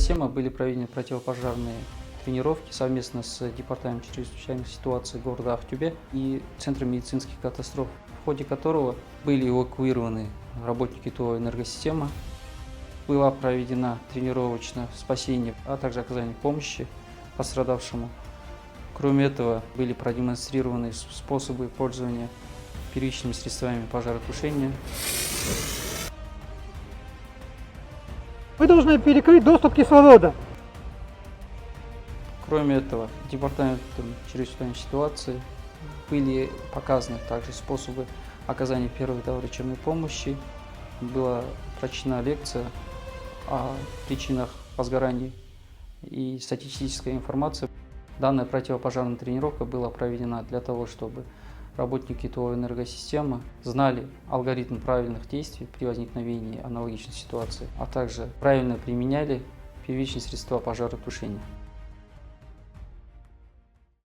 энергосистемы были проведены противопожарные тренировки совместно с Департаментом чрезвычайных ситуаций города Актюбе и Центром медицинских катастроф, в ходе которого были эвакуированы работники ТО «Энергосистема». Была проведена тренировочное спасение, а также оказание помощи пострадавшему. Кроме этого, были продемонстрированы способы пользования первичными средствами пожаротушения. Вы должны перекрыть доступ кислорода. Кроме этого, Департаментом чрезвычайной ситуации были показаны также способы оказания первой доврачебной помощи. Была прочтена лекция о причинах возгораний и статистическая информация. Данная противопожарная тренировка была проведена для того, чтобы работники ТО «Энергосистема» знали алгоритм правильных действий при возникновении аналогичной ситуации, а также правильно применяли первичные средства пожаротушения.